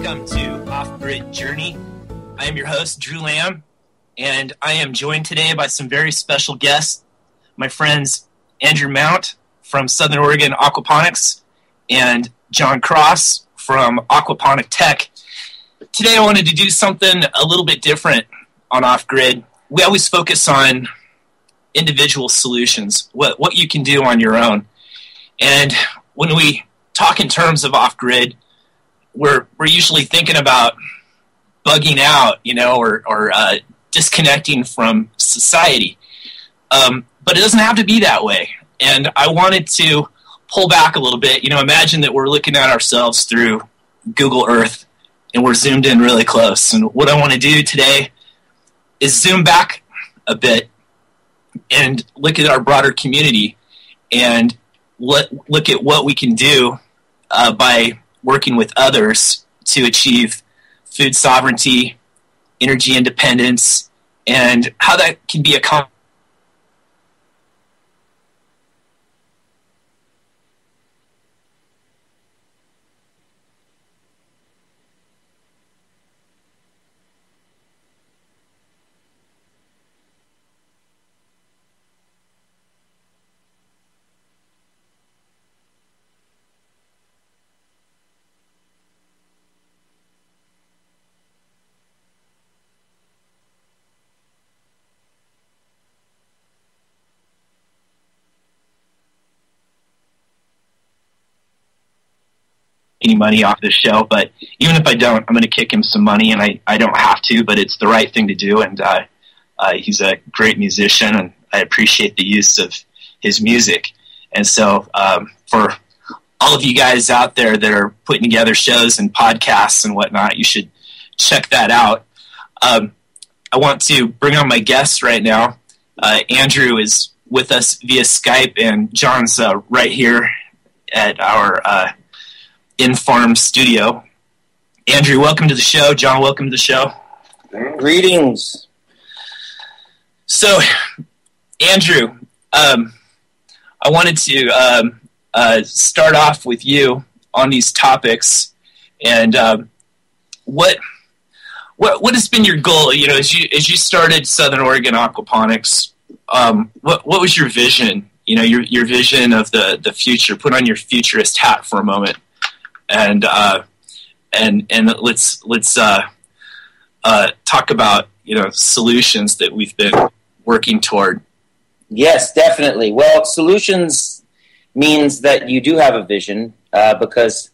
Welcome to Off-Grid Journey. I am your host, Drew Lamb, and I am joined today by some very special guests, my friends Andrew Mount from Southern Oregon Aquaponics and John Cross from Aquaponic Tech. Today I wanted to do something a little bit different on Off-Grid. We always focus on individual solutions, what you can do on your own. And when we talk in terms of Off-Grid, we're usually thinking about bugging out, or disconnecting from society. But it doesn't have to be that way. And I wanted to pull back a little bit. Imagine that we're looking at ourselves through Google Earth and we're zoomed in really close. And what I want to do today is zoom back a bit and look at our broader community and look at what we can do by working with others to achieve food sovereignty, energy independence, and how that can be accomplished. Any money off this show, but even if I don't, I'm going to kick him some money, and I don't have to, but it's the right thing to do, and he's a great musician, and I appreciate the use of his music. And so for all of you guys out there that are putting together shows and podcasts and whatnot, you should check that out. I want to bring on my guests right now. Andrew is with us via Skype, and John's right here at our in-farm studio. Andrew, welcome to the show. John, welcome to the show. Greetings. So, Andrew, I wanted to start off with you on these topics, and what has been your goal? As you started Southern Oregon Aquaponics, what was your vision? Your vision of the future. Put on your futurist hat for a moment. And let's talk about solutions that we've been working toward. Yes, definitely. Well, solutions means that you do have a vision, because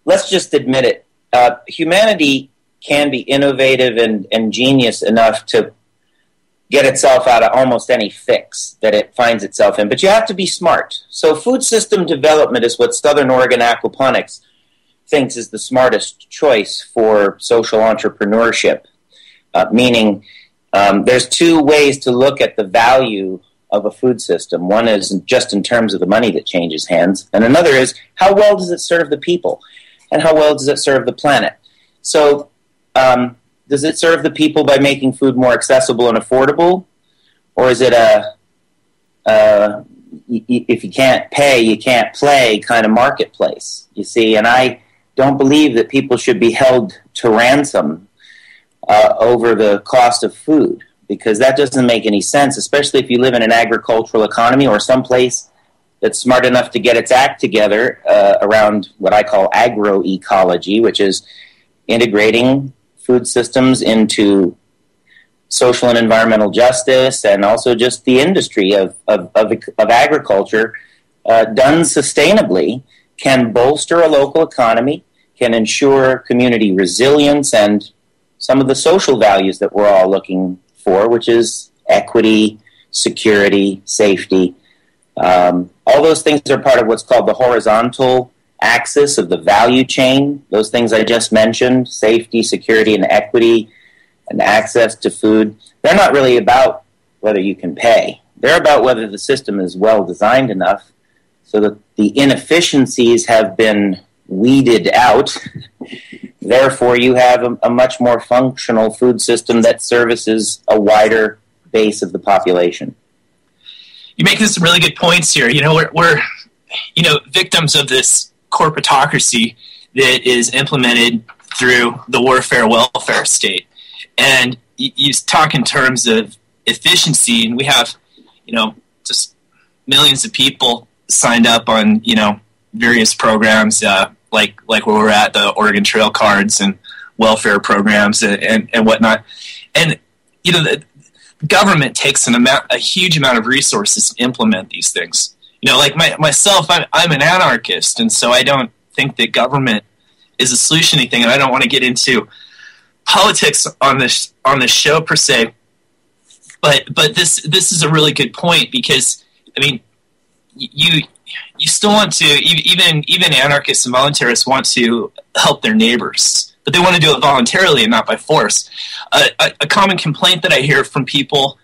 let's just admit it. Humanity can be innovative and genius enough to get itself out of almost any fix that it finds itself in. But you have to be smart. So food system development is what Southern Oregon Aquaponics thinks is the smartest choice for social entrepreneurship, meaning there's two ways to look at the value of a food system. One is just in terms of the money that changes hands, and another is how well does it serve the people, and how well does it serve the planet. So does it serve the people by making food more accessible and affordable? Or is it if you can't pay, you can't play kind of marketplace? You see, and I don't believe that people should be held to ransom over the cost of food, because that doesn't make any sense, especially if you live in an agricultural economy or someplace that's smart enough to get its act together around what I call agroecology, which is integrating food systems into social and environmental justice, and also just the industry of agriculture done sustainably can bolster a local economy, can ensure community resilience, and some of the social values that we're all looking for, which is equity, security, safety. All those things are part of what's called the horizontal axis of the value chain. Those things I just mentioned, safety, security, and equity, and access to food, they're not really about whether you can pay. They're about whether the system is well designed enough so that the inefficiencies have been weeded out. Therefore, you have a much more functional food system that services a wider base of the population. You make some really good points here. We're victims of this corporatocracy that is implemented through the warfare welfare state. And you talk in terms of efficiency, and we have, just millions of people signed up on, various programs, like where we're at, the Oregon Trail Cards and welfare programs and whatnot. And, the government takes a huge amount of resources to implement these things. Like myself, I'm an anarchist, and so I don't think that government is a solution to anything, and I don't want to get into politics on this show per se. But this is a really good point, because you still want to, even anarchists and voluntarists want to help their neighbors, but they want to do it voluntarily and not by force. A common complaint that I hear from people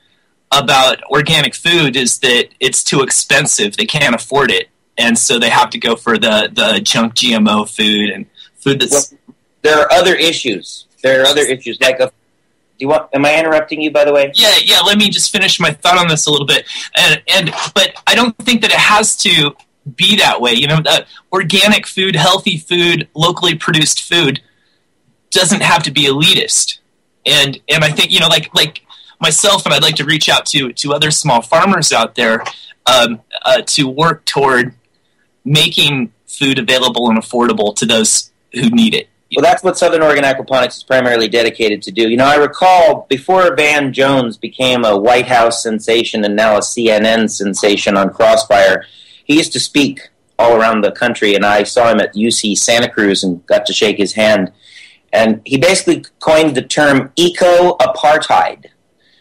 about organic food is that it's too expensive. They can't afford it, and so they have to go for the junk GMO food and food that's... Well, there are other issues. Like am I interrupting you, by the way? Yeah, let me just finish my thought on this a little bit. But I don't think that it has to be that way. Organic food, healthy food, locally produced food doesn't have to be elitist. And I think, like myself, and I'd like to reach out to other small farmers out there to work toward making food available and affordable to those who need it. Well, that's what Southern Oregon Aquaponics is primarily dedicated to do. I recall before Van Jones became a White House sensation and now a CNN sensation on Crossfire, he used to speak all around the country, and I saw him at UC Santa Cruz and got to shake his hand. And he basically coined the term eco-apartheid,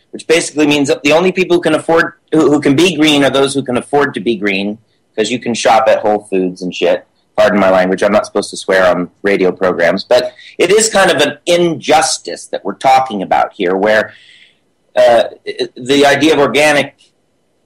which basically means that the only people who can be green are those who can afford to be green, because you can shop at Whole Foods and shit. Pardon my language, I'm not supposed to swear on radio programs, but it is kind of an injustice that we're talking about here, where the idea of organic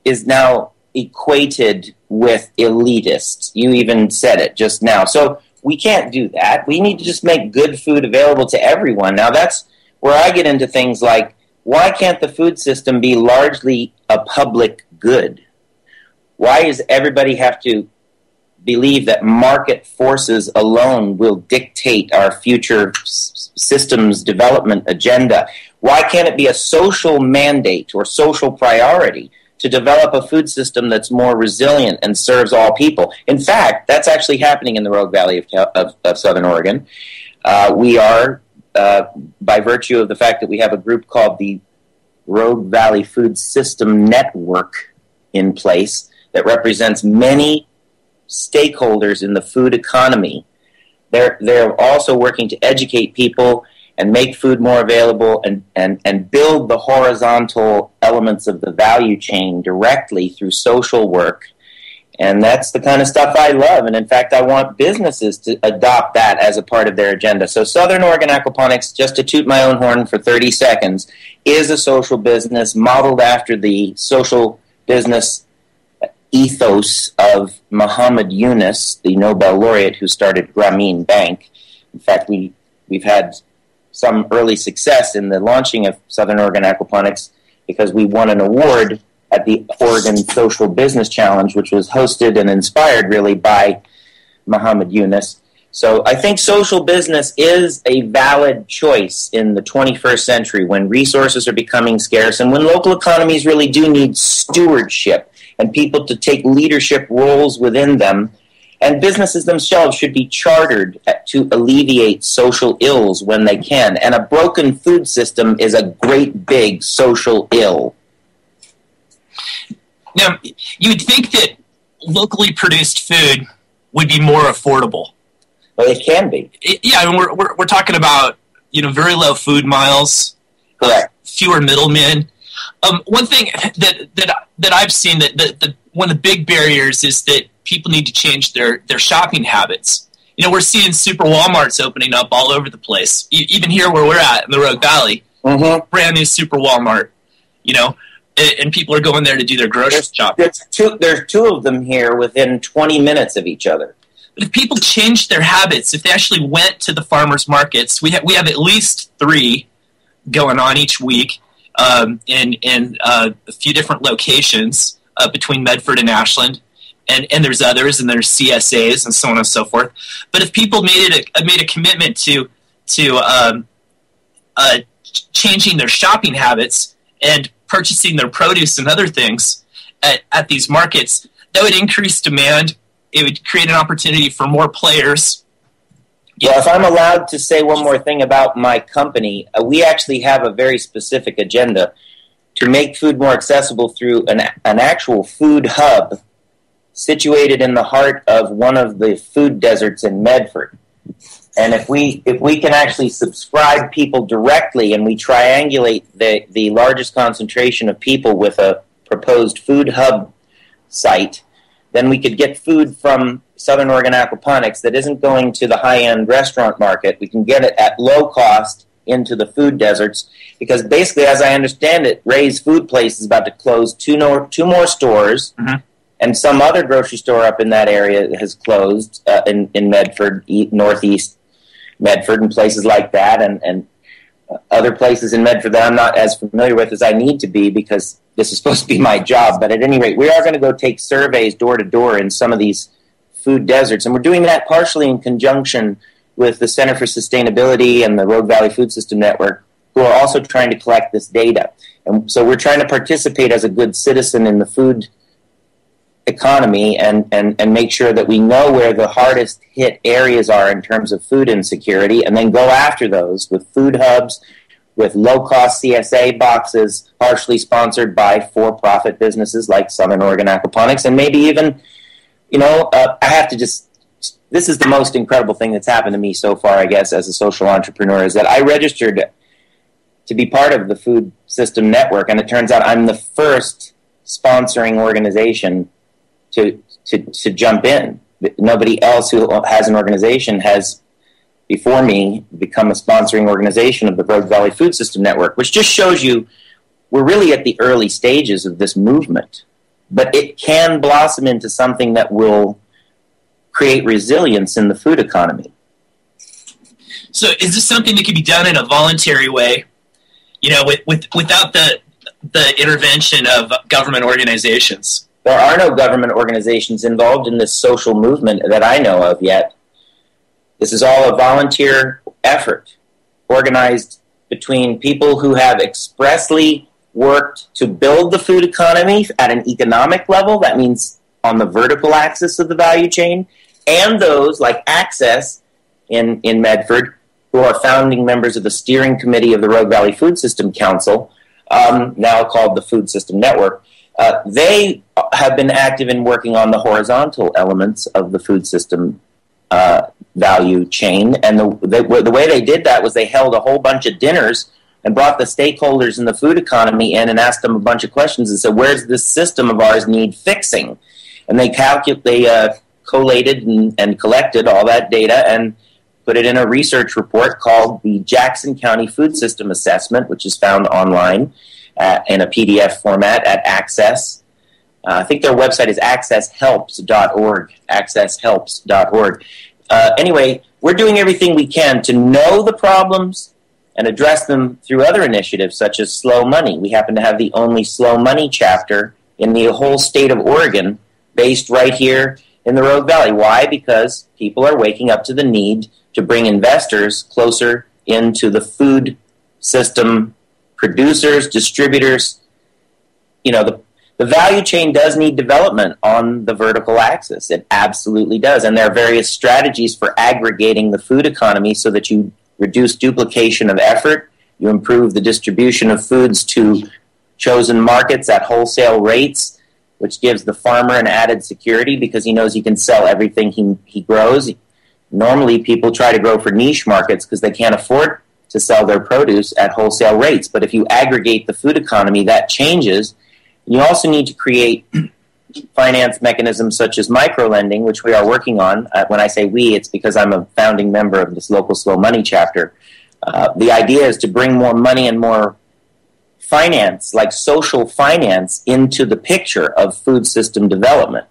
is now equated with elitist. You even said it just now. So we can't do that. We need to just make good food available to everyone. Now that's where I get into things like, why can't the food system be largely a public good? Why does everybody have to believe that market forces alone will dictate our future systems development agenda? Why can't it be a social mandate or social priority to develop a food system that's more resilient and serves all people? In fact, that's actually happening in the Rogue Valley of Southern Oregon. We are, by virtue of the fact that we have a group called the Rogue Valley Food System Network in place that represents many stakeholders in the food economy. They're also working to educate people and make food more available and build the horizontal elements of the value chain directly through social work. And that's the kind of stuff I love. And in fact, I want businesses to adopt that as a part of their agenda. So Southern Oregon Aquaponics, just to toot my own horn for 30 seconds, is a social business modeled after the social business ethos of Muhammad Yunus, the Nobel laureate who started Grameen Bank. In fact, we've had some early success in the launching of Southern Oregon Aquaponics because we won an award at the Oregon Social Business Challenge, which was hosted and inspired really by Muhammad Yunus. So I think social business is a valid choice in the 21st century when resources are becoming scarce and when local economies really do need stewardship and people to take leadership roles within them. And businesses themselves should be chartered to alleviate social ills when they can. And a broken food system is a great big social ill. Now, you would think that locally produced food would be more affordable. Well, it can be. I mean, we're talking about very low food miles, correct? Fewer middlemen. One thing that I've seen that one of the big barriers is that people need to change their shopping habits. We're seeing super Walmarts opening up all over the place. Even here where we're at in the Rogue Valley, brand new super Walmart. And people are going there to do their grocery shopping. There's two of them here within 20 minutes of each other. But if people changed their habits, if they actually went to the farmers markets, we have at least 3 going on each week in a few different locations between Medford and Ashland, and there's others, and there's CSAs and so on and so forth. But if people made a commitment to to changing their shopping habits and purchasing their produce and other things at these markets, that would increase demand. It would create an opportunity for more players. Well, if I'm allowed to say one more thing about my company, we actually have a very specific agenda to make food more accessible through an actual food hub situated in the heart of one of the food deserts in Medford. And if we can actually subscribe people directly and we triangulate the largest concentration of people with a proposed food hub site, then we could get food from Southern Oregon Aquaponics that isn't going to the high-end restaurant market. We can get it at low cost into the food deserts, because basically, as I understand it, Ray's Food Place is about to close two more stores, and some other grocery store up in that area has closed in Medford, northeast Medford, and places like that, and other places in Medford that I'm not as familiar with as I need to be, because this is supposed to be my job. But at any rate, we are going to go take surveys door to door in some of these food deserts, and we're doing that partially in conjunction with the Center for Sustainability and the Rogue Valley Food System Network, who are also trying to collect this data. And so we're trying to participate as a good citizen in the food economy and make sure that we know where the hardest hit areas are in terms of food insecurity, and then go after those with food hubs, with low-cost CSA boxes, partially sponsored by for-profit businesses like Southern Oregon Aquaponics, and maybe even, I have to just, this is the most incredible thing that's happened to me so far, I guess, as a social entrepreneur, is that I registered to be part of the Food System Network, and it turns out I'm the first sponsoring organization to jump in. Nobody else who has an organization has, before me, become a sponsoring organization of the Rogue Valley Food System Network, which just shows you we're really at the early stages of this movement. But it can blossom into something that will create resilience in the food economy. So is this something that can be done in a voluntary way, without the intervention of government organizations? There are no government organizations involved in this social movement that I know of yet. This is all a volunteer effort organized between people who have expressly worked to build the food economy at an economic level, that means on the vertical axis of the value chain, and those like Access in Medford, who are founding members of the steering committee of the Rogue Valley Food System Council, now called the Food System Network. They have been active in working on the horizontal elements of the food system value chain, and the way they did that was they held a whole bunch of dinners and brought the stakeholders in the food economy in and asked them a bunch of questions and said, where's this system of ours need fixing? And they collated and collected all that data and put it in a research report called the Jackson County Food System Assessment, which is found online in a PDF format at Access. I think their website is accesshelps.org, accesshelps.org. Anyway, we're doing everything we can to know the problems and address them through other initiatives such as Slow Money. We happen to have the only Slow Money chapter in the whole state of Oregon, based right here in the Rogue Valley. Why? Because people are waking up to the need to bring investors closer into the food system, producers, distributors. The value chain does need development on the vertical axis. It absolutely does. And there are various strategies for aggregating the food economy so that you reduce duplication of effort, you improve the distribution of foods to chosen markets at wholesale rates, which gives the farmer an added security because he knows he can sell everything he grows. Normally, people try to grow for niche markets because they can't afford to sell their produce at wholesale rates. But if you aggregate the food economy, that changes. You also need to create finance mechanisms such as microlending, which we are working on. When I say we, it's because I'm a founding member of this local Slow Money chapter. The idea is to bring more money and more finance, like social finance, into the picture of food system development.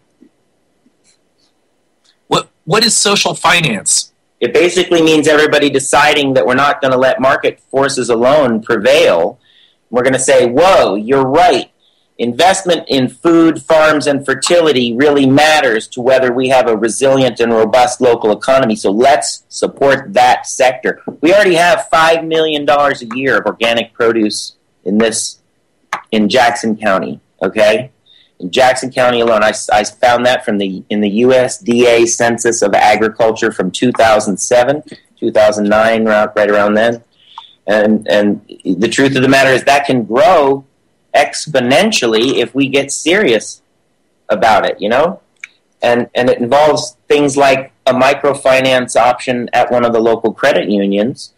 What is social finance? It basically means everybody deciding that we're not going to let market forces alone prevail. We're going to say, whoa, you're right. investment in food, farms, and fertility really matters to whether we have a resilient and robust local economy. So let's support that sector. We already have $5 million a year of organic produce in Jackson County, okay? In Jackson County alone, I found that in the USDA Census of Agriculture from 2007, 2009, right around then. And the truth of the matter is that can grow exponentially if we get serious about it, and it involves things like a microfinance option at one of the local credit unions,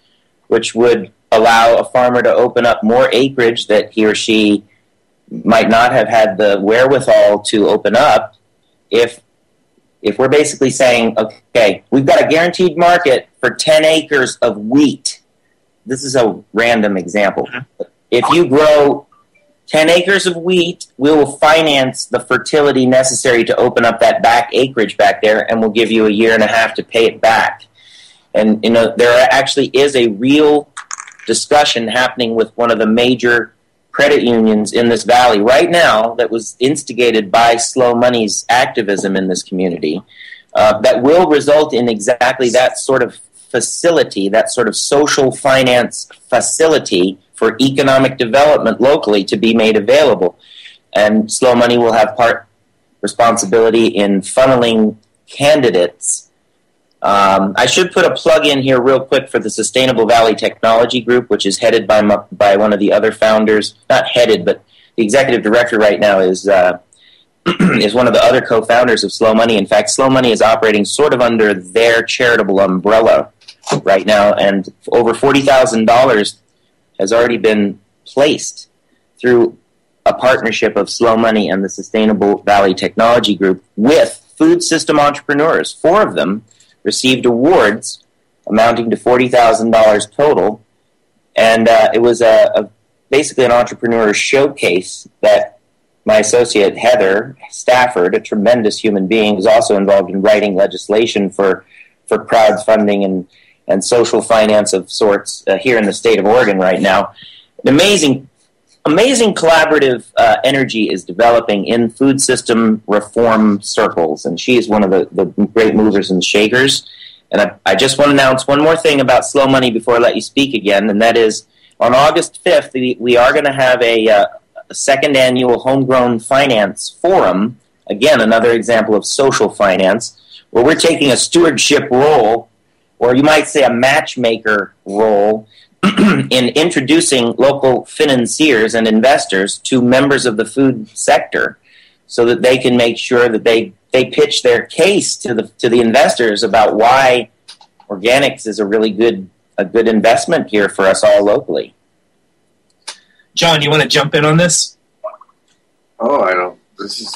which would allow a farmer to open up more acreage that he or she might not have had the wherewithal to open up. If we're basically saying, okay, we've got a guaranteed market for 10 acres of wheat. This is a random example. If you grow 10 acres of wheat, we will finance the fertility necessary to open up that back acreage back there, and we'll give you a year and a half to pay it back. And, there actually is a real discussion happening with one of the major credit unions in this valley right now that was instigated by Slow Money's activism in this community that will result in exactly that sort of facility, that sort of social finance facility for economic development locally to be made available. And Slow Money will have part responsibility in funneling candidates. I should put a plug in here real quick for the Sustainable Valley Technology Group, which is headed by one of the other founders. Not headed, but the executive director right now is is one of the other co-founders of Slow Money. In fact, Slow Money is operating sort of under their charitable umbrella right now, and over $40,000 has already been placed through a partnership of Slow Money and the Sustainable Valley Technology Group with food system entrepreneurs. 4 of them received awards amounting to $40,000 total, and it was basically an entrepreneur showcase that my associate Heather Stafford, a tremendous human being, was also involved in writing legislation for crowdfunding and social finance of sorts here in the state of Oregon right now. An amazing collaborative energy is developing in food system reform circles, and she is one of the great movers and shakers. And I just want to announce one more thing about Slow Money before I let you speak again, and that is on August 5th, we are going to have a second annual Homegrown Finance Forum, again, another example of social finance, where we're taking a stewardship role, or you might say a matchmaker role, in introducing local financiers and investors to members of the food sector so that they can make sure that they pitch their case to the investors about why organics is a really good investment here for us all locally. John, you want to jump in on this? Oh, I don't. This is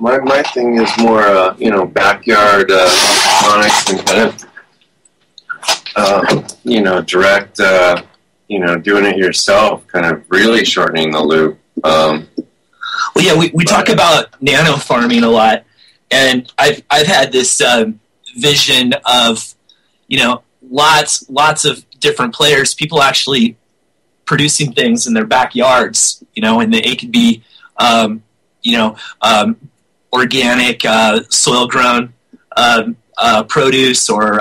my thing is more backyard aquaponics and kind of direct doing it yourself, kind of really shortening the loop. We talk about nano farming a lot, and I've had this vision of lots of different players, people actually producing things in their backyards, and it could be organic soil grown produce, or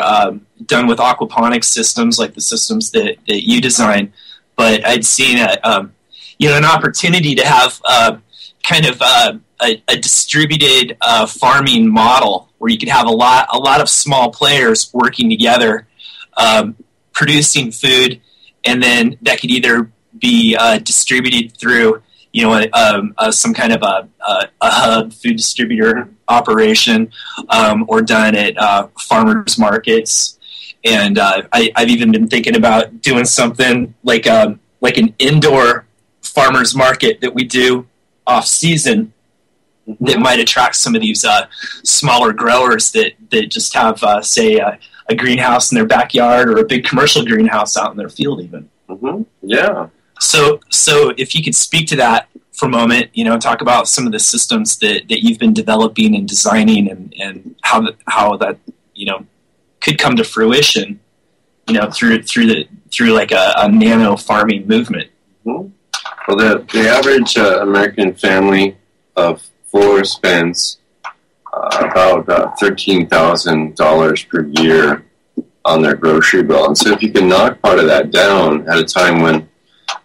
done with aquaponics systems like the systems that you design. But I'd seen an opportunity to have kind of a distributed farming model where you could have a lot of small players working together, producing food, and then that could either be distributed through some kind of a hub food distributor operation, or done at farmers markets. And I've even been thinking about doing something like an indoor farmers market that we do off season that might attract some of these smaller growers that just have, say, a greenhouse in their backyard, or a big commercial greenhouse out in their field even. Mm-hmm. Yeah. So if you could speak to that for a moment, talk about some of the systems that you've been developing and designing, and how that could come to fruition, through like a nano farming movement. Mm-hmm. Well, the average American family of 4 spends about $13,000 per year on their grocery bill. And so if you can knock part of that down at a time when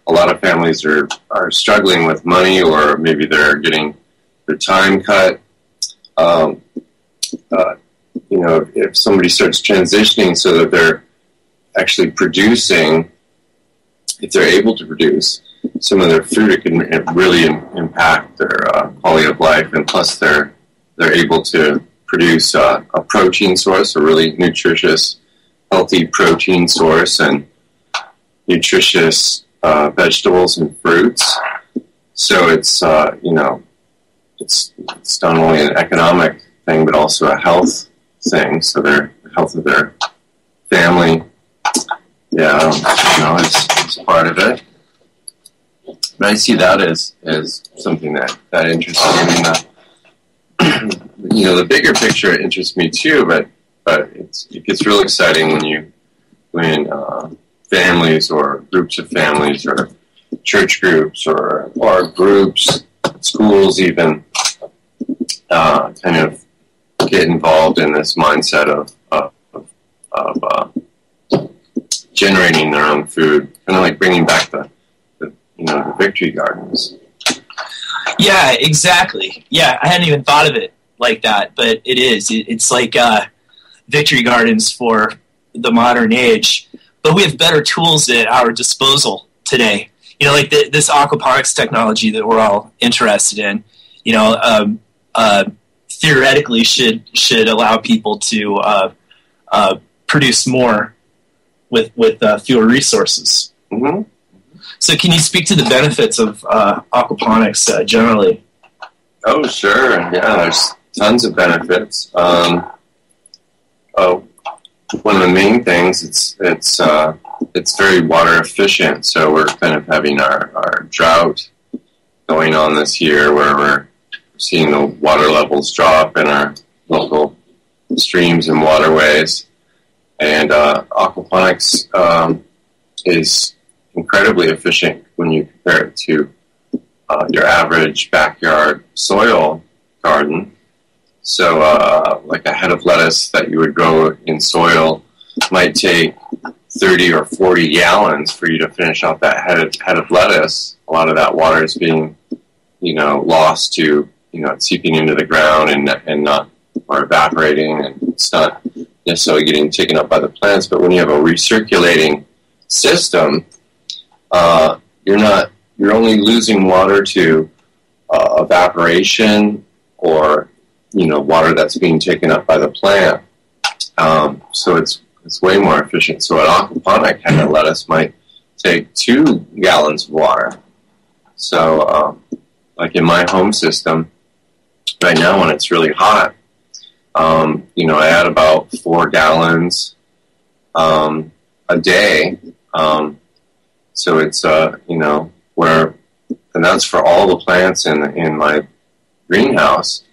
a lot of families are struggling with money, or maybe they're getting their time cut, if somebody starts transitioning so that they're actually producing, if they're able to produce some of their food, it can really impact their quality of life. And plus they're able to produce a protein source, a really nutritious, healthy protein source, and nutritious vegetables and fruits. So it's it's not only an economic thing but also a health thing. So the health of their family, is part of it. But I see that as something that interests me. The bigger picture interests me too. But it gets real exciting when families or groups of families or church groups or groups, schools even, kind of get involved in this mindset of generating their own food, kind of like bringing back the victory gardens. Yeah, exactly. Yeah, I hadn't even thought of it like that, but it is. It's like victory gardens for the modern age, but we have better tools at our disposal today. Like this aquaponics technology that we're all interested in, theoretically should allow people to produce more with fewer resources. Mm-hmm. So can you speak to the benefits of aquaponics generally? Oh, sure. Yeah, there's tons of benefits. One of the main things, it's very water efficient. So we're kind of having our drought going on this year, where we're seeing the water levels drop in our local streams and waterways. And aquaponics is incredibly efficient when you compare it to your average backyard soil garden. So like a head of lettuce that you would grow in soil might take 30 or 40 gallons for you to finish off that head of lettuce. A lot of that water is being, lost to, it's seeping into the ground and not, or evaporating, and it's not necessarily getting taken up by the plants. But when you have a recirculating system, you're only losing water to evaporation or water that's being taken up by the plant. So it's way more efficient. So an aquaponic head of lettuce might take 2 gallons of water. So like in my home system right now, when it's really hot, I add about 4 gallons a day. So it's, and that's for all the plants in my greenhouse.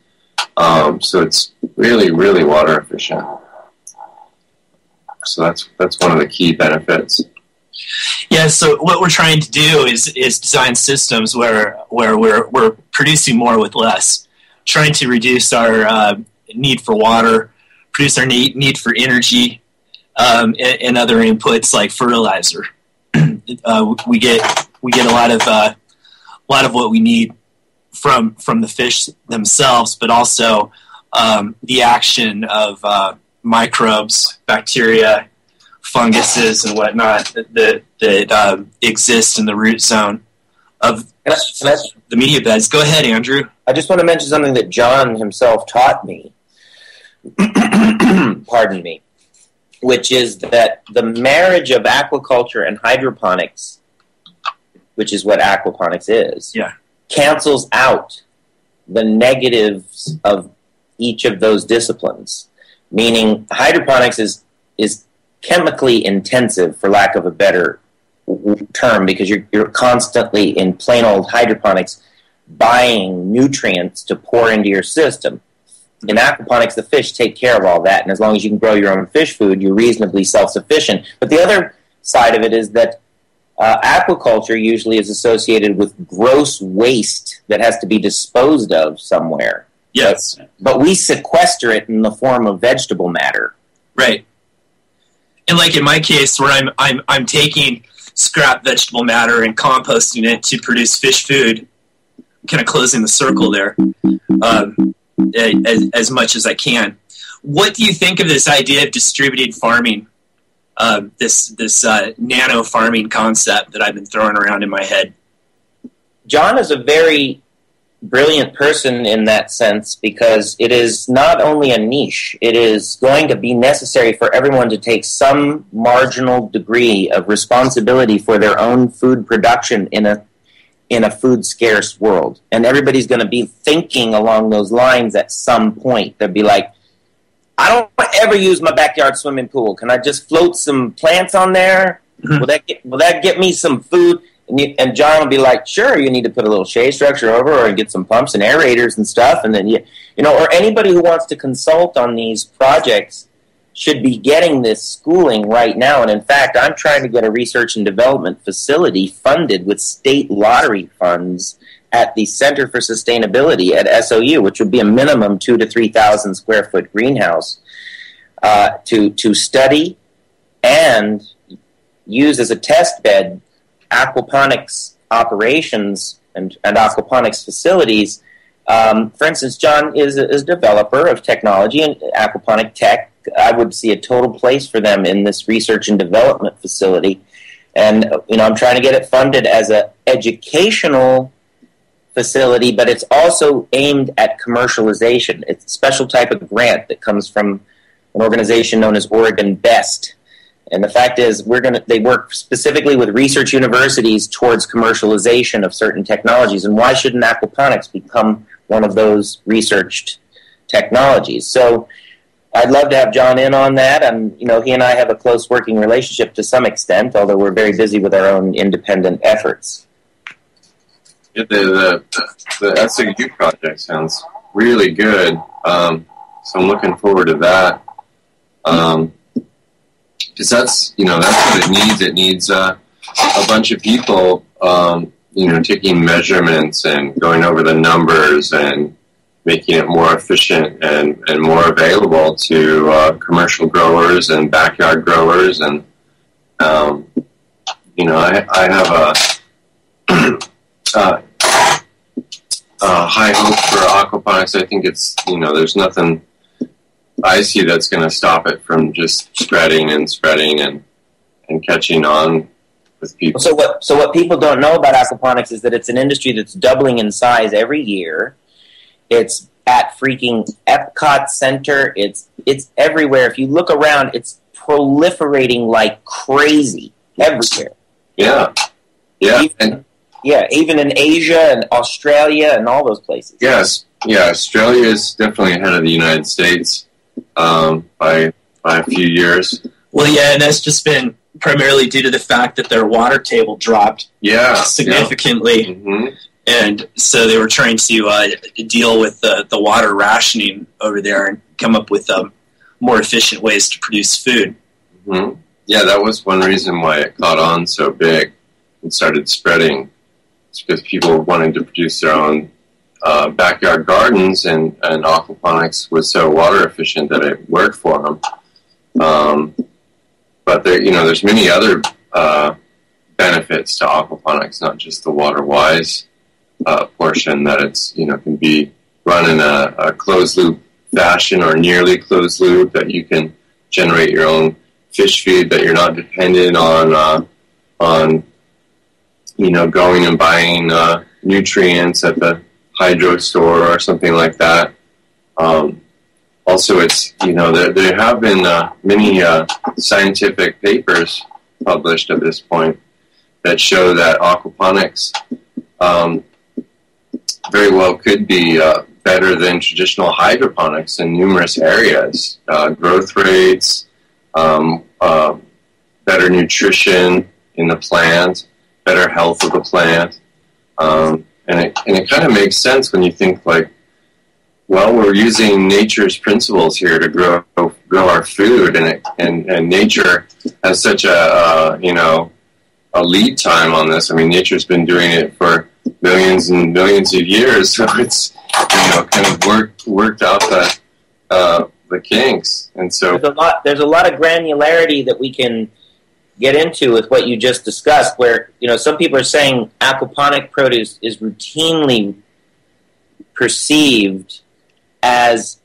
So it's really, really water efficient. So that's one of the key benefits. Yeah. So what we're trying to do is design systems where we're producing more with less, trying to reduce our need for water, reduce our need for energy, and other inputs like fertilizer. We get a lot of what we need from the fish themselves, but also the action of microbes, bacteria, funguses, and whatnot that exist in the root zone of the media beds. Go ahead, Andrew. I just want to mention something that John himself taught me. Pardon me. Which is that the marriage of aquaculture and hydroponics, which is what aquaponics is, cancels out the negatives of each of those disciplines. Meaning hydroponics is chemically intensive, for lack of a better term, because you're constantly in plain old hydroponics buying nutrients to pour into your system. In aquaponics, the fish take care of all that, and as long as you can grow your own fish food, you're reasonably self-sufficient. But the other side of it is that Aquaculture usually is associated with gross waste that has to be disposed of somewhere. Yes. But we sequester it in the form of vegetable matter. Right. And like in my case, where I'm taking scrap vegetable matter and composting it to produce fish food, kind of closing the circle there as much as I can. What do you think of this idea of distributed farming? This nano farming concept that I've been throwing around in my head. John is a very brilliant person in that sense, because it is not only a niche, it is going to be necessary for everyone to take some marginal degree of responsibility for their own food production in a food scarce world. And everybody's going to be thinking along those lines at some point. They'll be like, I don't ever use my backyard swimming pool. Can I just float some plants on there? Mm-hmm. Will that get me some food? And John will be like, sure, you need to put a little shade structure over, or get some pumps and aerators and stuff. And then, or anybody who wants to consult on these projects should be getting this schooling right now. And in fact, I'm trying to get a research and development facility funded with state lottery funds at the Center for Sustainability at SOU, which would be a minimum 2,000 to 3,000 square foot greenhouse, to study and use as a test bed aquaponics operations and aquaponics facilities. For instance, John is a developer of technology and aquaponic tech. I would see a total place for them in this research and development facility. And, I'm trying to get it funded as an educational facility, but it's also aimed at commercialization. It's a special type of grant that comes from an organization known as Oregon Best. And the fact is, they work specifically with research universities towards commercialization of certain technologies. And why shouldn't aquaponics become one of those researched technologies? So I'd love to have John in on that. And, he and I have a close working relationship to some extent, although we're very busy with our own independent efforts. Yeah, the SOU project sounds really good. So I'm looking forward to that. Because that's what it needs. It needs a bunch of people, taking measurements and going over the numbers and making it more efficient and more available to commercial growers and backyard growers. And, I have a high hope for aquaponics. I think it's, there's nothing I see that's going to stop it from just spreading and catching on with people. So what people don't know about aquaponics is that it's an industry that's doubling in size every year. It's at freaking Epcot Center. It's everywhere. If you look around, it's proliferating like crazy everywhere. Yeah. Even in Asia and Australia and all those places. Yes. Yeah, Australia is definitely ahead of the United States. By a few years. Well, yeah, and that's just been primarily due to the fact that their water table dropped significantly. Yeah. Mm-hmm. And so they were trying to deal with the water rationing over there and come up with more efficient ways to produce food. Mm-hmm. Yeah, that was one reason why it caught on so big and started spreading. It's because people wanted to produce their own backyard gardens, and aquaponics was so water efficient that it worked for them. But there's many other benefits to aquaponics, not just the water-wise portion, that it's can be run in a closed loop fashion or nearly closed loop, that you can generate your own fish feed, that you're not dependent on going and buying nutrients at the hydro store or something like that. Also, it's there have been many scientific papers published at this point that show that aquaponics very well could be better than traditional hydroponics in numerous areas. Growth rates, better nutrition in the plant, better health of the plant. And it kind of makes sense when you think we're using nature's principles here to grow our food, and nature has such a a lead time on this. I mean, nature's been doing it for millions and millions of years, so it's kind of worked out the kinks. And so there's a lot of granularity that we can get into with what you just discussed, where some people are saying aquaponic produce is routinely perceived as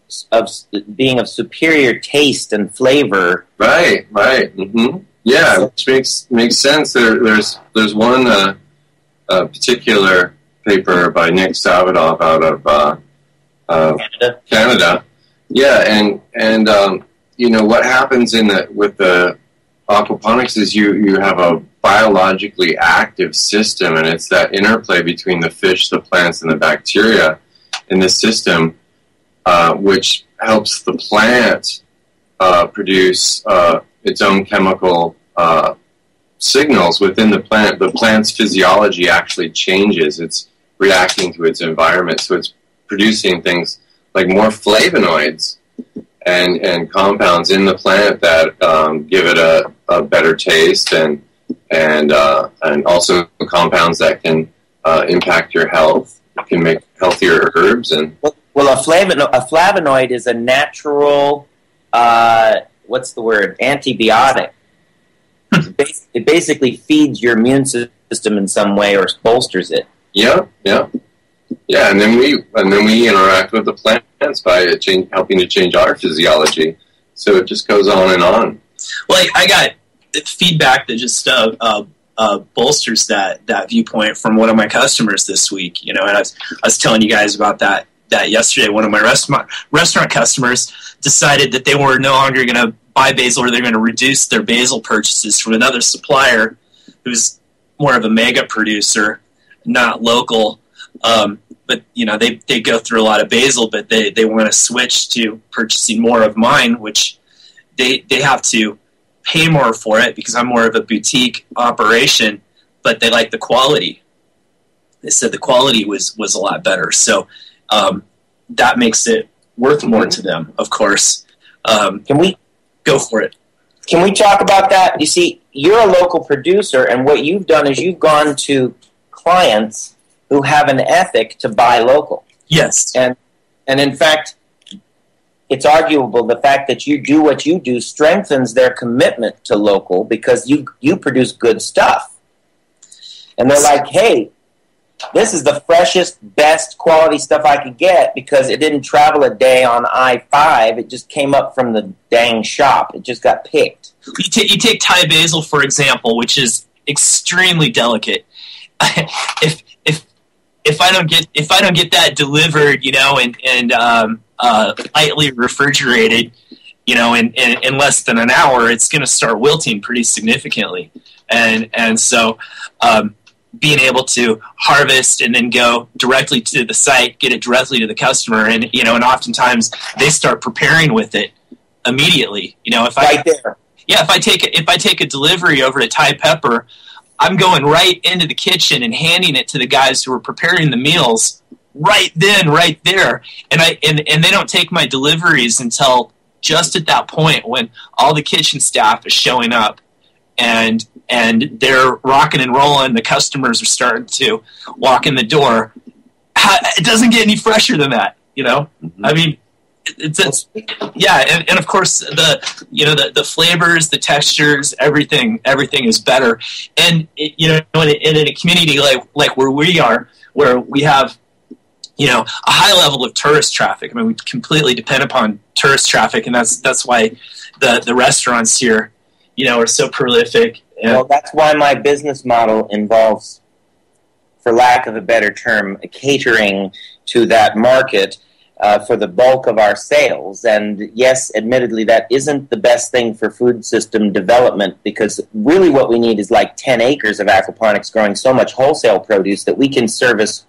being of superior taste and flavor. Right. Mm-hmm. Yeah, which makes sense. There's one particular paper by Nick Savadoff out of Canada. Yeah, and what happens with the aquaponics is you have a biologically active system, and it's that interplay between the fish, the plants, and the bacteria in the system, which helps the plant produce its own chemical signals within the plant. The plant's physiology actually changes. It's reacting to its environment, so it's producing things like more flavonoids and compounds in the plant that give it a better taste, and also compounds that can impact your health. It can make healthier herbs. And well, a flavonoid is a natural antibiotic. It basically feeds your immune system in some way or bolsters it. Yeah, and then we interact with the plants by helping to change our physiology. So it just goes on and on. Well, I got feedback that just bolsters that viewpoint from one of my customers this week. And I was telling you guys about that yesterday. One of my restaurant customers decided that they were no longer going to buy basil, or they're going to reduce their basil purchases from another supplier who's more of a mega producer, not local. But they go through a lot of basil, but they want to switch to purchasing more of mine, which they have to pay more for it because I'm more of a boutique operation, but they like the quality. They said the quality was a lot better. So that makes it worth more to them, of course. Can we go for it? Can we talk about that? You see, you're a local producer, and what you've done is you've gone to clients who have an ethic to buy local. Yes. And in fact, it's arguable the fact that you do what you do strengthens their commitment to local because you produce good stuff. And they're like, hey, this is the freshest, best quality stuff I could get because it didn't travel a day on I-5. It just came up from the dang shop. It just got picked. You take Thai basil, for example, which is extremely delicate. If I don't get that delivered, and lightly refrigerated, in less than an hour, it's going to start wilting pretty significantly, and so being able to harvest and then go directly to the site, get it directly to the customer, and oftentimes they start preparing with it immediately. If I take a delivery over to Thai Pepper, I'm going right into the kitchen and handing it to the guys who are preparing the meals right then, right there. And they don't take my deliveries until just at that point when all the kitchen staff is showing up and they're rocking and rolling. The customers are starting to walk in the door. It doesn't get any fresher than that, Mm-hmm. I mean, it's yeah, and of course the flavors, the textures, everything is better. And in a community like where we are, where we have a high level of tourist traffic. I mean, we completely depend upon tourist traffic, and that's why the restaurants here are so prolific. Well, that's why my business model involves, for lack of a better term, catering to that market for the bulk of our sales. And yes, admittedly, that isn't the best thing for food system development, because really what we need is like 10 acres of aquaponics growing so much wholesale produce that we can service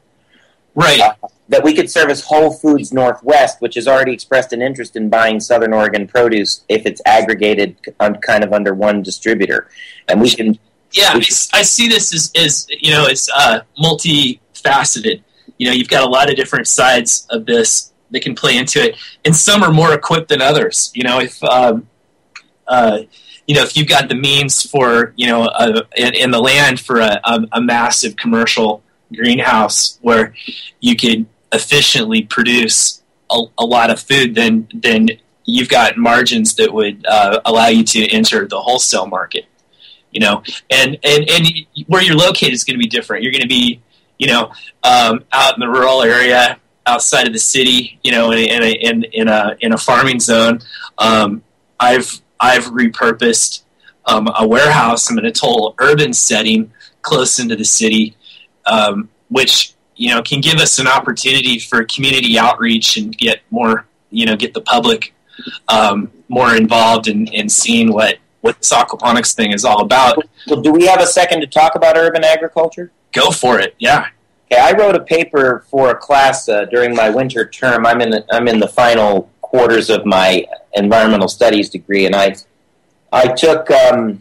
that we could service Whole Foods Northwest, which has already expressed an interest in buying Southern Oregon produce if it's aggregated kind of under one distributor. And we can... Yeah, I see this as it's multifaceted. You've got a lot of different sides of this that can play into it, and some are more equipped than others. if you've got the means for, in the land for a massive commercial greenhouse where you could efficiently produce a lot of food, then you've got margins that would allow you to enter the wholesale market. And where you're located is going to be different. You're going to be, out in the rural area, outside of the city, in a farming zone. I've repurposed a warehouse. I'm in a total urban setting close into the city, which can give us an opportunity for community outreach and get more, get the public more involved in seeing what this aquaponics thing is all about. Well, do we have a second to talk about urban agriculture? Go for it. Yeah. Okay, I wrote a paper for a class during my winter term. I'm in the final quarters of my environmental studies degree, and I took a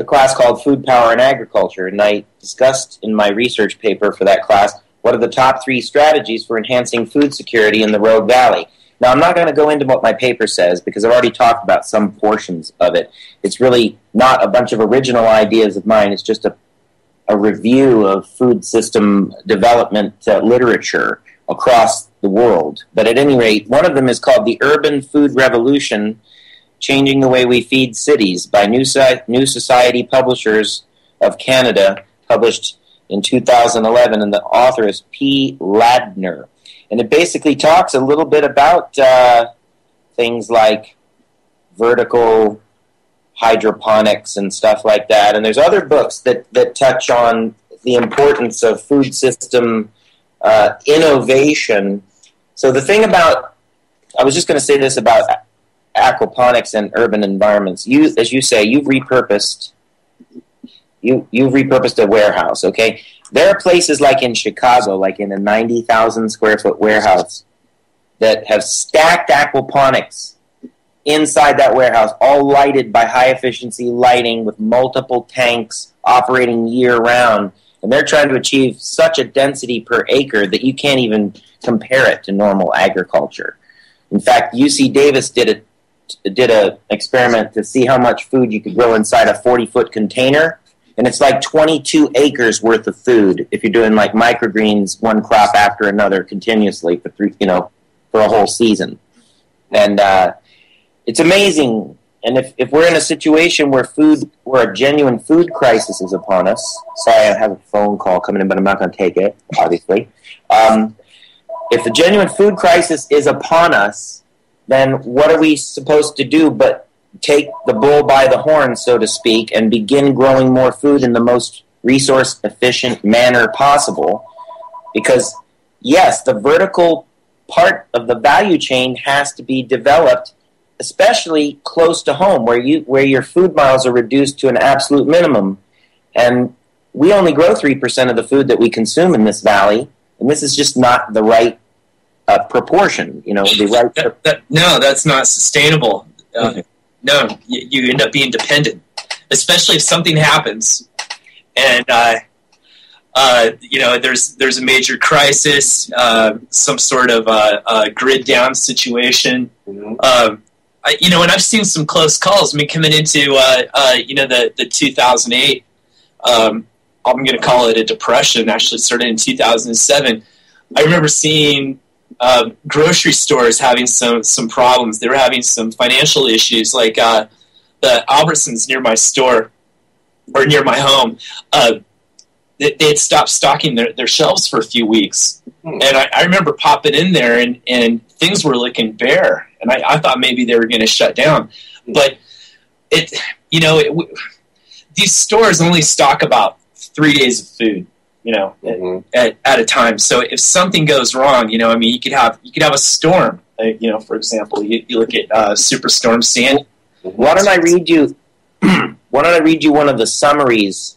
class called Food, Power, and Agriculture, and I discussed in my research paper for that class what are the top 3 strategies for enhancing food security in the Rogue Valley. Now, I'm not going to go into what my paper says because I've already talked about some portions of it. It's really not a bunch of original ideas of mine. It's just a review of food system development literature across the world. But at any rate, one of them is called The Urban Food Revolution, Changing the Way We Feed Cities by New Society Publishers of Canada, published in 2011, and the author is P. Ladner. And it basically talks a little bit about things like vertical hydroponics and stuff like that. And there's other books that touch on the importance of food system innovation. So the thing about, I was just going to say this about aquaponics and urban environments. You, as you say, you've repurposed a warehouse, okay? There are places like in Chicago, like in a 90,000 square foot warehouse, that have stacked aquaponics inside that warehouse, all lighted by high efficiency lighting with multiple tanks operating year round. And they're trying to achieve such a density per acre that you can't even compare it to normal agriculture. In fact, UC Davis did an experiment to see how much food you could grow inside a 40-foot container. And it's like 22 acres worth of food if you're doing like microgreens, one crop after another continuously for a whole season. And it's amazing. And if we're in a situation where a genuine food crisis is upon us, sorry, I have a phone call coming in, but I'm not going to take it, obviously. If the genuine food crisis is upon us, then what are we supposed to do but take the bull by the horn, so to speak, and begin growing more food in the most resource-efficient manner possible? Because, yes, the vertical part of the value chain has to be developed, especially close to home, where your food miles are reduced to an absolute minimum. And we only grow 3% of the food that we consume in this valley, and this is just not the right proportion. No, that's not sustainable. No, you end up being dependent, especially if something happens, and there's a major crisis, some sort of grid down situation. Mm-hmm. And I've seen some close calls. I mean, coming into the 2008, I'm going to call it a depression. Actually, started in 2007. I remember seeing grocery stores having some problems. They were having some financial issues, like the Albertsons near my store or near my home. They had stopped stocking their shelves for a few weeks. And I remember popping in there and things were looking bare. And I thought maybe they were going to shut down. But these stores only stock about 3 days of food, at a time. So if something goes wrong, you could have a storm. For example, you look at Superstorm Sandy. Why don't I read you one of the summaries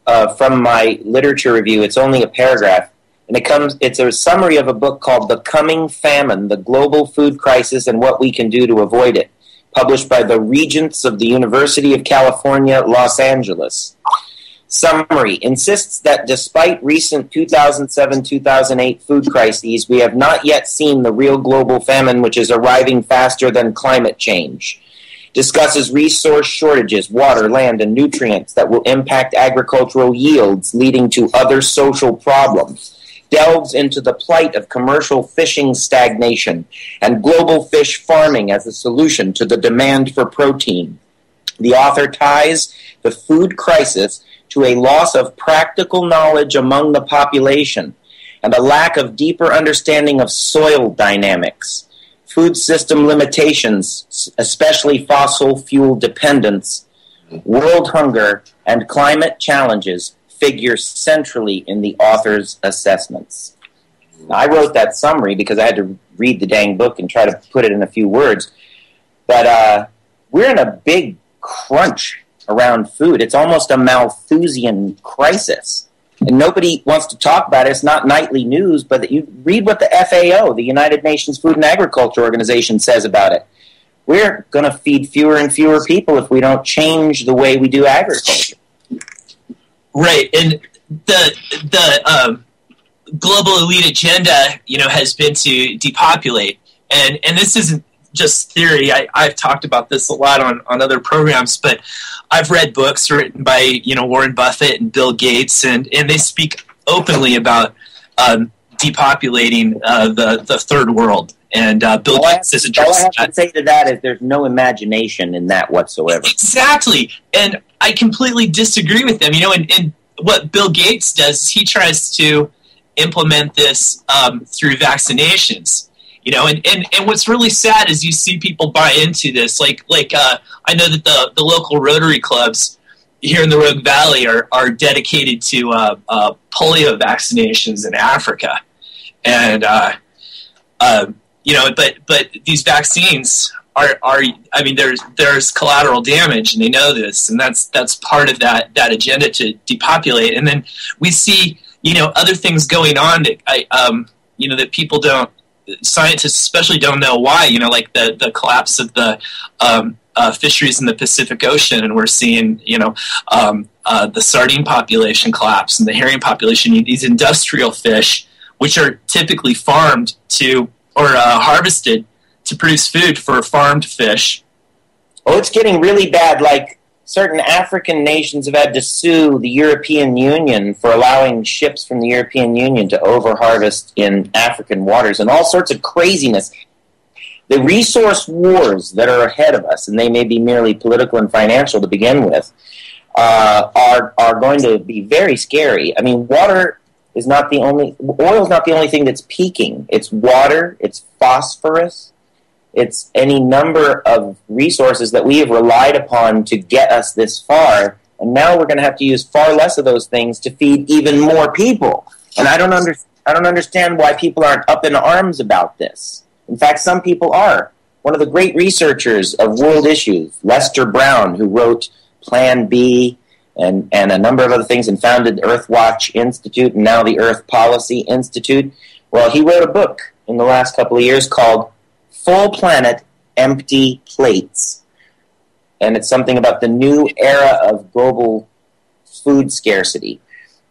from my literature review? It's only a paragraph, and it's a summary of a book called The Coming Famine: The Global Food Crisis and What We Can Do to Avoid It, published by the Regents of the University of California, Los Angeles. Summary insists that despite recent 2007-2008 food crises, we have not yet seen the real global famine, which is arriving faster than climate change. discusses resource shortages, water, land, and nutrients that will impact agricultural yields, leading to other social problems, delves into the plight of commercial fishing stagnation and global fish farming as a solution to the demand for protein. The author ties the food crisis to a loss of practical knowledge among the population and a lack of deeper understanding of soil dynamics. Food system limitations, especially fossil fuel dependence, world hunger, and climate challenges figure centrally in the author's assessments. Now, I wrote that summary because I had to read the dang book and try to put it in a few words. But we're in a big crunch around food. It's almost a Malthusian crisis. And nobody wants to talk about it. It's not nightly news, but you read what the FAO, the United Nations Food and Agriculture Organization, says about it. We're going to feed fewer and fewer people if we don't change the way we do agriculture. Right, and the global elite agenda, has been to depopulate, and this isn't just theory. I've talked about this a lot on other programs, but I've read books written by Warren Buffett and Bill Gates, and they speak openly about depopulating the third world. And Bill Gates is addressing that. All I have to say to that is there's no imagination in that whatsoever. Exactly, and I completely disagree with them. And what Bill Gates does is he tries to implement this through vaccinations. And what's really sad is you see people buy into this. Like I know that the local Rotary clubs here in the Rogue Valley are dedicated to polio vaccinations in Africa, and but these vaccines are I mean there's collateral damage, and they know this, and that's part of that agenda to depopulate. And then we see other things going on that that people don't. Scientists especially don't know why, like the collapse of the fisheries in the Pacific Ocean, and we're seeing, the sardine population collapse and the herring population. These industrial fish, which are typically farmed to or harvested to produce food for farmed fish. Oh, it's getting really bad. Like certain African nations have had to sue the European Union for allowing ships from the European Union to overharvest in African waters and all sorts of craziness. The resource wars that are ahead of us, and they may be merely political and financial to begin with, are going to be very scary. I mean, oil is not the only thing that's peaking. It's water, it's phosphorus, it's any number of resources that we have relied upon to get us this far, and now we're going to have to use far less of those things to feed even more people. And I don't understand why people aren't up in arms about this. In fact, some people are. One of the great researchers of world issues, Lester Brown, who wrote Plan B and a number of other things and founded the Earthwatch Institute and now the Earth Policy Institute, well, he wrote a book in the last couple of years called Full Planet, Empty Plates. And it's something about the new era of global food scarcity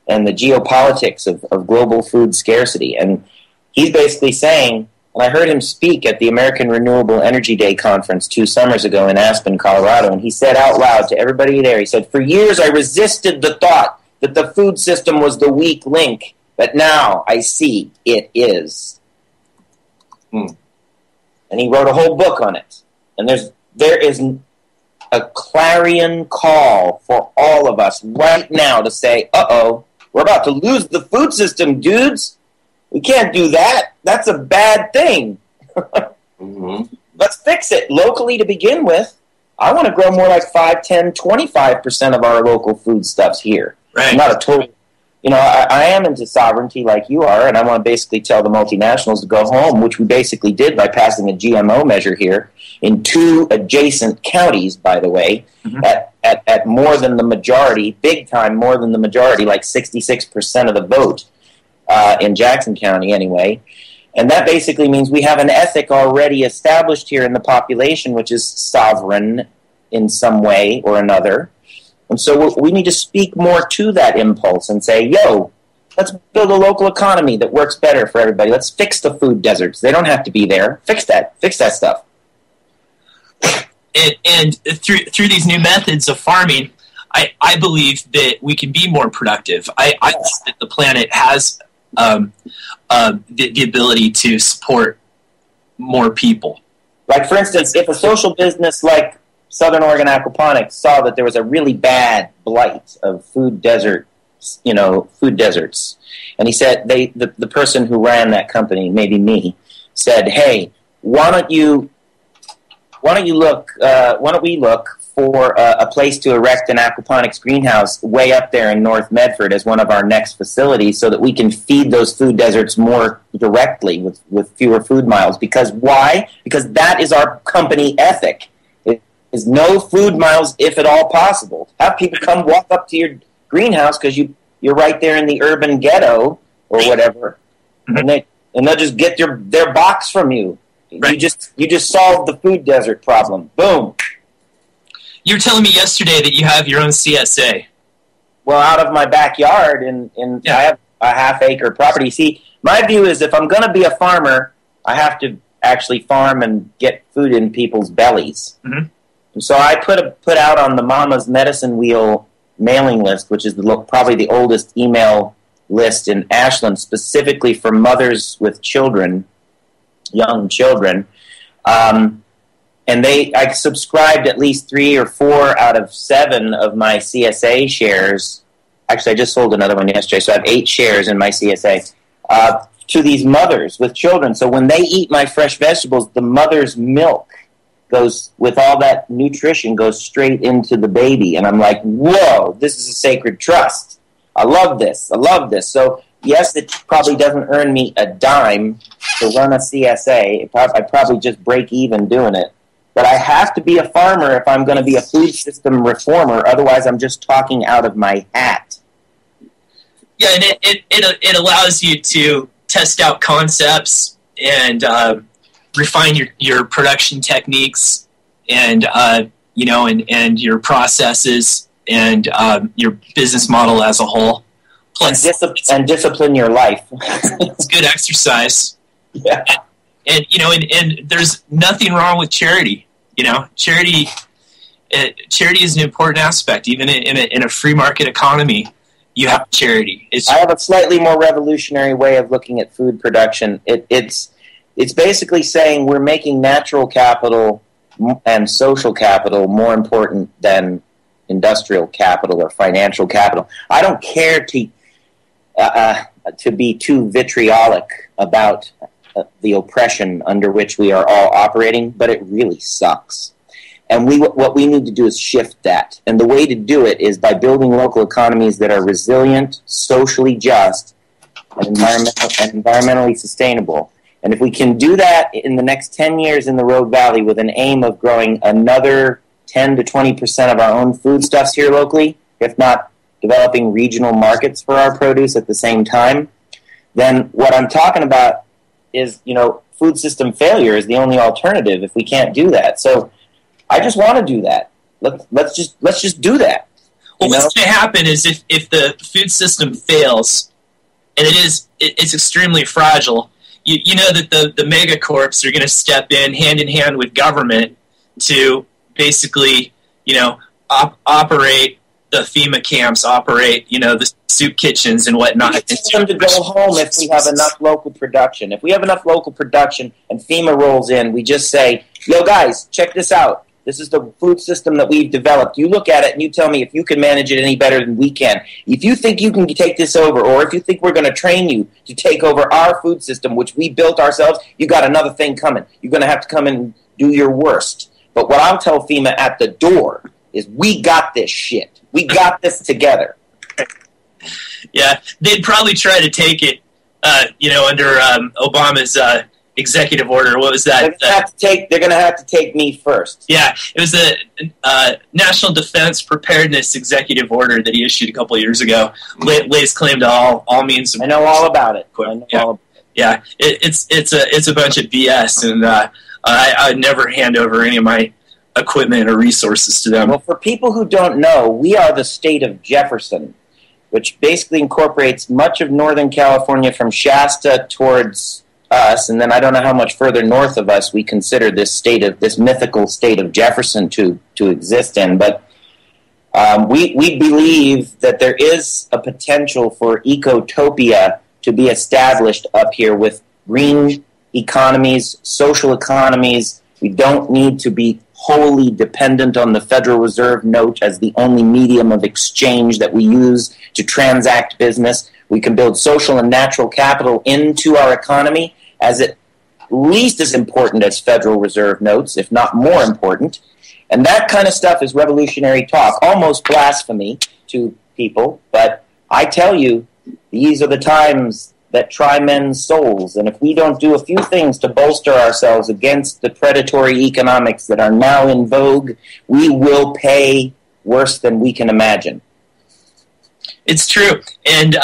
and the geopolitics of global food scarcity. And he's basically saying, and I heard him speak at the American Renewable Energy Day conference 2 summers ago in Aspen, Colorado, and he said out loud to everybody there, he said, "For years I resisted the thought that the food system was the weak link, but now I see it is." And he wrote a whole book on it. And there is a clarion call for all of us right now to say, uh-oh, we're about to lose the food system, dudes. We can't do that. That's a bad thing. Let's fix it locally to begin with. I want to grow more like 5, 10, 25% of our local foodstuffs here. Right. Not a total. I am into sovereignty like you are, and I want to basically tell the multinationals to go home, which we basically did by passing a GMO measure here in 2 adjacent counties, by the way, at more than the majority, big time more than the majority, like 66% of the vote in Jackson County anyway. And that basically means we have an ethic already established here in the population, which is sovereign in some way or another. And so we need to speak more to that impulse and say, yo, let's build a local economy that works better for everybody. Let's fix the food deserts. They don't have to be there. Fix that stuff. And through these new methods of farming, I believe that we can be more productive. I think that the planet has the ability to support more people. Like, for instance, if a social business like Southern Oregon Aquaponics saw that there was a really bad blight of food deserts, and he said, the person who ran that company, maybe me, said, "Hey, why don't we look for a place to erect an aquaponics greenhouse way up there in North Medford as one of our next facilities, so that we can feed those food deserts more directly with fewer food miles." Because why? Because that is our company ethic. It is no food miles if at all possible. Have people come walk up to your greenhouse because you're right there in the urban ghetto or whatever, and they'll just get their box from you. Right. You just solved the food desert problem. Boom. You were telling me yesterday that you have your own CSA. Well, out of my backyard, I have a half-acre property. See, my view is if I'm going to be a farmer, I have to actually farm and get food in people's bellies. Mm-hmm. And so I put out on the Mama's Medicine Wheel mailing list, which is probably the oldest email list in Ashland, specifically for mothers with children, young children. And I subscribed at least 3 or 4 out of 7 of my CSA shares. Actually, I just sold another one yesterday, so I have 8 shares in my CSA to these mothers with children. So when they eat my fresh vegetables, the mother's milk goes, with all that nutrition, goes straight into the baby. And I'm like, whoa, this is a sacred trust. I love this. So yes, it probably doesn't earn me a dime to run a CSA. I probably just break even doing it. But I have to be a farmer if I'm going to be a food system reformer. Otherwise, I'm just talking out of my hat. Yeah, and it allows you to test out concepts and refine your production techniques and and your processes and your business model as a whole. Plus, and discipline your life. It's good exercise. Yeah. And there's nothing wrong with charity. Charity is an important aspect. Even in a free market economy, you have charity. I have a slightly more revolutionary way of looking at food production. It's basically saying we're making natural capital and social capital more important than industrial capital or financial capital. I don't care to be too vitriolic about the oppression under which we are all operating, but it really sucks. And what we need to do is shift that. And the way to do it is by building local economies that are resilient, socially just, and environmentally sustainable. And if we can do that in the next 10 years in the Rogue Valley with an aim of growing another 10 to 20% of our own foodstuffs here locally, if not developing regional markets for our produce at the same time, then what I'm talking about is, food system failure is the only alternative if we can't do that. So I just want to do that. Let's just do that. Well, what's going to happen is if the food system fails, and it's extremely fragile, you know that the megacorps are going to step in hand with government to basically, operate the FEMA camps, operate, the soup kitchens and whatnot. We just want them to go home if we have enough local production. If we have enough local production and FEMA rolls in, we just say, yo, guys, check this out. This is the food system that we've developed. You look at it and you tell me if you can manage it any better than we can. If you think you can take this over, or if you think we're going to train you to take over our food system, which we built ourselves, you got another thing coming. You're going to have to come and do your worst. But what I'll tell FEMA at the door is we got this shit. We got this together. Yeah, they'd probably try to take it, under Obama's executive order. What was that? They're going to have to take me first. Yeah, it was the National Defense Preparedness Executive Order that he issued a couple of years ago. Lays claim to all means. I know all about it. Yeah, it's a bunch of BS, and I'd never hand over any of my equipment or resources to them. Well, for people who don't know, we are the state of Jefferson, which basically incorporates much of Northern California from Shasta towards us, and then I don't know how much further north of us we consider this mythical state of Jefferson to exist in, but we believe that there is a potential for ecotopia to be established up here with green economies, social economies. We don't need to be wholly dependent on the Federal Reserve note as the only medium of exchange that we use to transact business. We can build social and natural capital into our economy as at least as important as Federal Reserve notes, if not more important. And that kind of stuff is revolutionary talk, almost blasphemy to people. But I tell you, these are the times that try men's souls. And if we don't do a few things to bolster ourselves against the predatory economics that are now in vogue, we will pay worse than we can imagine. It's true. And,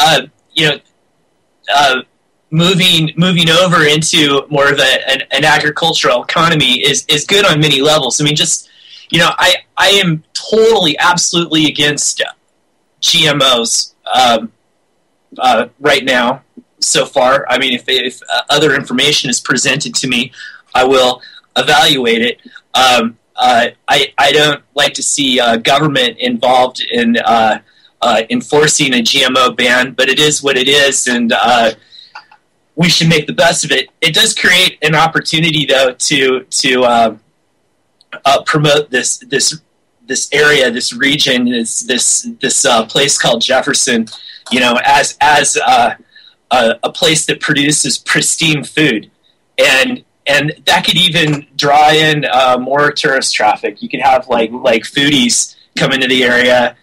moving over into more of an agricultural economy is good on many levels. I mean, I am totally, absolutely against GMOs right now. So far, I mean, if other information is presented to me, I will evaluate it. I don't like to see government involved in enforcing a GMO ban, but it is what it is, and we should make the best of it. It does create an opportunity, though, to promote this area, this region, this place called Jefferson, as a place that produces pristine food, and that could even draw in more tourist traffic. You could have like foodies come into the area,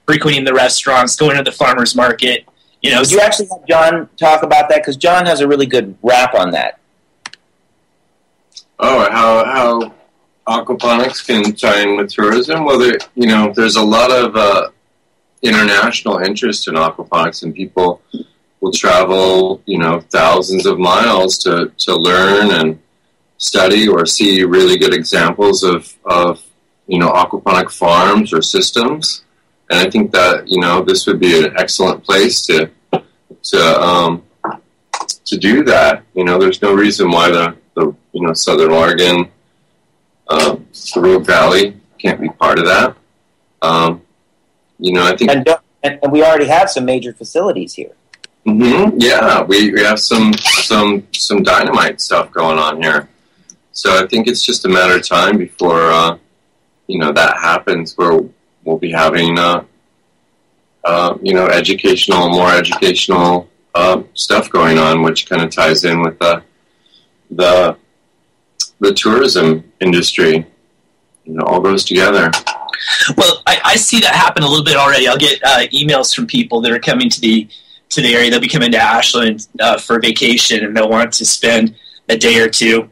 frequenting the restaurants, going to the farmers market. Did you actually have John talk about that? Because John has a really good rap on that. Oh, how aquaponics can tie in with tourism? Well, there's a lot of international interest in aquaponics, and people will travel, thousands of miles to learn and study or see really good examples of aquaponic farms or systems. And I think that, this would be an excellent place to do that. There's no reason why the Southern Oregon, the Rogue Valley can't be part of that. I think... And we already have some major facilities here. Mm-hmm. Yeah, we have some dynamite stuff going on here. So I think it's just a matter of time before that happens, where we'll be having more educational stuff going on, which kind of ties in with the tourism industry. All goes together. Well, I see that happen a little bit already. I'll get emails from people that are coming to the area. They'll be coming to Ashland for vacation, and they'll want to spend a day or two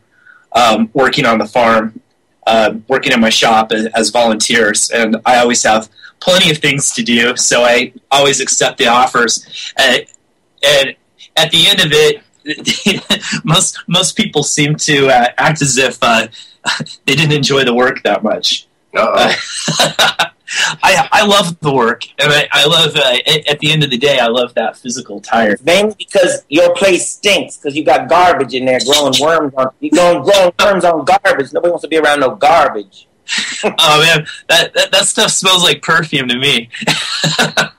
working on the farm, working in my shop as volunteers. And I always have plenty of things to do, so I always accept the offers. And at the end of it, most people seem to act as if they didn't enjoy the work that much. I love the work, and I love, at the end of the day, I love that physical tire. Mainly because your place stinks, because you got garbage in there growing worms on garbage. Nobody wants to be around no garbage. Oh, man, that stuff smells like perfume to me.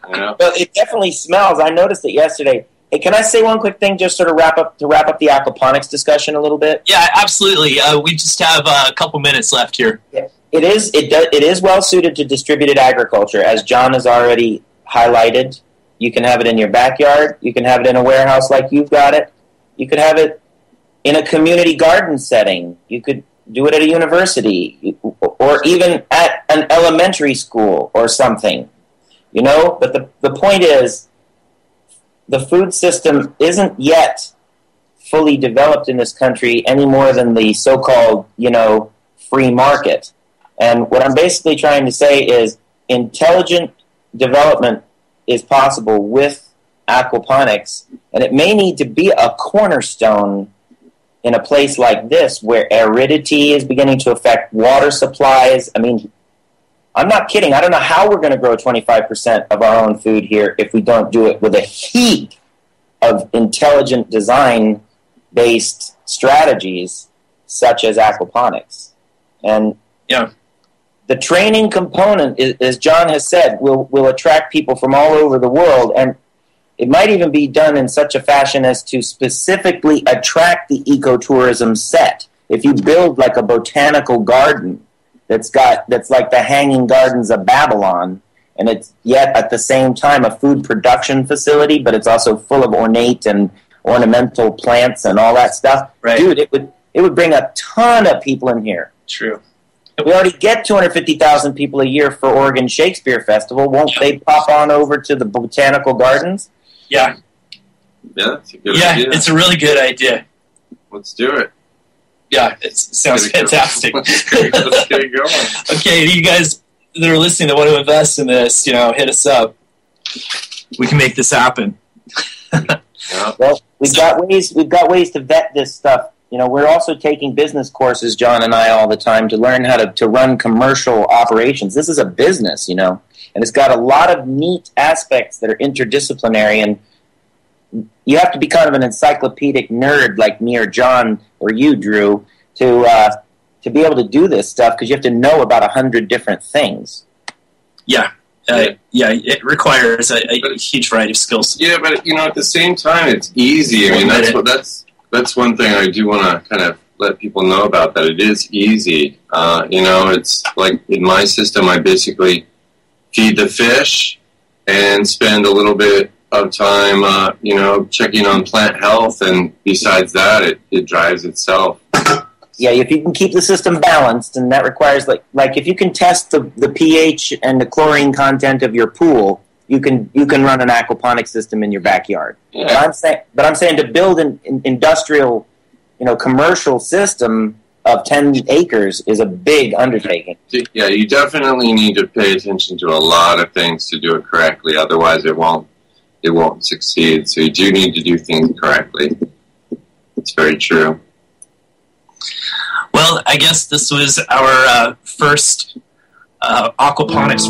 Well, it definitely smells. I noticed it yesterday. Hey, can I say one quick thing, just sort of wrap up the aquaponics discussion a little bit? Yeah, absolutely. We just have a couple minutes left here. Yeah. It is well suited to distributed agriculture, as John has already highlighted. You can have it in your backyard. You can have it in a warehouse like you've got it. You could have it in a community garden setting. You could do it at a university or even at an elementary school or something. But the point is, the food system isn't yet fully developed in this country any more than the so-called, free market. And what I'm basically trying to say is intelligent development is possible with aquaponics, and it may need to be a cornerstone in a place like this where aridity is beginning to affect water supplies. I mean, I'm not kidding. I don't know how we're going to grow 25% of our own food here if we don't do it with a heap of intelligent design based strategies such as aquaponics. And the training component, as John has said, will attract people from all over the world, and it might even be done in such a fashion as to specifically attract the ecotourism set. If you build like a botanical garden that's like the Hanging Gardens of Babylon, and it's yet at the same time a food production facility, but it's also full of ornate and ornamental plants and all that stuff. Right. Dude, it would bring a ton of people in here. True. We already get 250,000 people a year for Oregon Shakespeare Festival. Won't they pop on over to the botanical gardens? Yeah. Yeah, that's a good idea. It's a really good idea. Let's do it. Yeah, it sounds fantastic. Let's get it going. Okay, you guys that are listening that want to invest in this, hit us up. We can make this happen. Well, we've got ways to vet this stuff. We're also taking business courses, John and I, all the time to learn how to run commercial operations. This is a business, and it's got a lot of neat aspects that are interdisciplinary, and you have to be kind of an encyclopedic nerd like me or John or you, Drew, to be able to do this stuff, because you have to know about 100 different things. Yeah. It requires a huge variety of skills. Yeah, but at the same time, it's easy. I mean, that's one thing I do want to kind of let people know about, that it is easy. It's like in my system, I basically feed the fish and spend a little bit of time, checking on plant health, and besides that, it drives itself. Yeah, if you can keep the system balanced, and that requires like if you can test the pH and the chlorine content of your pool, you can run an aquaponic system in your backyard. Yeah. But I'm saying to build an industrial, commercial system of 10 acres is a big undertaking. Yeah, you definitely need to pay attention to a lot of things to do it correctly. Otherwise, it won't succeed. So you do need to do things correctly. It's very true. Well, I guess this was our first aquaponics